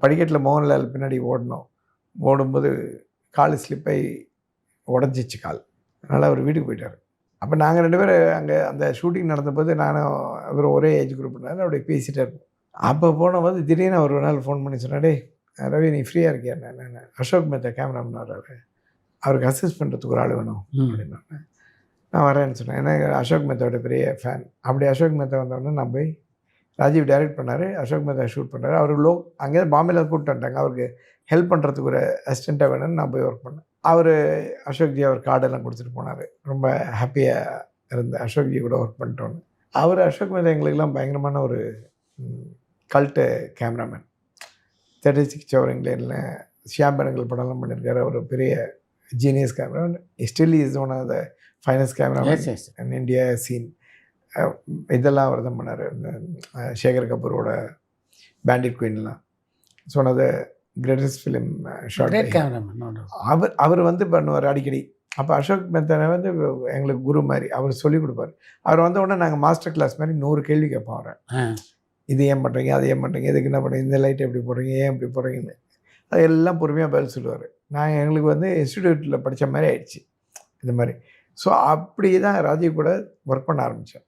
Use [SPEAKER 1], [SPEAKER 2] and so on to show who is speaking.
[SPEAKER 1] படிக்கட்டில் மோகன்லால் பின்னாடி ஓடினோம். ஓடும்போது கால் ஸ்லிப்பாகி உடஞ்சிச்சு கால். அதனால் அவர் வீட்டுக்கு போயிட்டார். அப்போ நாங்கள் 2 பேரும் அங்கே அந்த ஷூட்டிங் நடந்தபோது நானும் இவரும் ஒரே ஏஜ் குரூப்னால அப்படியே பேசிகிட்டே இருப்போம். அப்போ போனபோது திடீர்னு அவர் ஒரு நாள் ஃபோன் பண்ணி சொன்னார், "டேய் ரவி நீ ஃப்ரீயாக இருக்கியா?" நான் அசோக் மேத்தா கேமராமேன் வர்றாரு, அவருக்கு அசிஸ்ட் பண்ணுறதுக்கு ஒரு ஆள் வேணும் அப்படின்னாங்க. நான் வரேன்னு சொன்னேன். ஏன்னா அசோக் மேத்தாவோட பெரிய ஃபேன். அப்படி அசோக் மேத்தா வந்தோடனே நான் போய் ராஜீவ் டைரக்ட் பண்ணார், அசோக் மேத்தா ஷூட் பண்ணார். அவர் அங்கேயே பாம்பேல கூப்பிட்டு வந்துட்டாங்க. அவருக்கு ஹெல்ப் பண்ணுறதுக்கு ஒரு அசிஸ்டண்ட்டாக வேணும்னு நான் போய் ஒர்க் பண்ணேன். அவர் அசோக்ஜி அவர் கார்டெல்லாம் கொடுத்துட்டு போனார். ரொம்ப ஹாப்பியாக இருந்தேன் அசோக்ஜி கூட ஒர்க் பண்ணிட்டோன்னு. அவர் அசோக் மேத்தா எங்களுக்கெல்லாம் பயங்கரமான ஒரு கல்ட்டு கேமராமேன். 36 சவரிங்லேயில் ஷியாம் பெனகல் படம்லாம் பண்ணியிருக்காரு. ஒரு பெரிய genius cameraman. Still is one of the finest cameraman in India scene. இதெல்லாம் அவர் தான் பண்ணார். இந்த சேகர் கபூரோட பேண்டிட் குயின்லாம். So one of the greatest film shot cameraman. அவர் வந்து பண்ணுவார் அடிக்கடி. அப்போ அசோக் மேத்தா வந்து எங்களுக்கு குரு மாதிரி. அவர் சொல்லிக் கொடுப்பார். அவர் வந்த உடனே நாங்கள் மாஸ்டர் கிளாஸ் மாதிரி 100 கேள்வி கேட்போம் அவரை. இது ஏன் பண்ணுறீங்க, அது ஏன் பண்ணுறீங்க, இதுக்கு என்ன பண்ணுறீங்க, இந்த லைட் எப்படி போடுறீங்க, ஏன் இப்படி போடுறீங்கன்னு அது எல்லாம் பொறுமையாக பதில் சொல்லுவார். எங்களுக்கு வந்து இன்ஸ்டிடியூட்டில் படித்த மாதிரி ஆயிடுச்சு இந்த மாதிரி. ஸோ அப்படி தான் ராஜீவ் கூட ஒர்க் பண்ண ஆரம்பித்தேன்.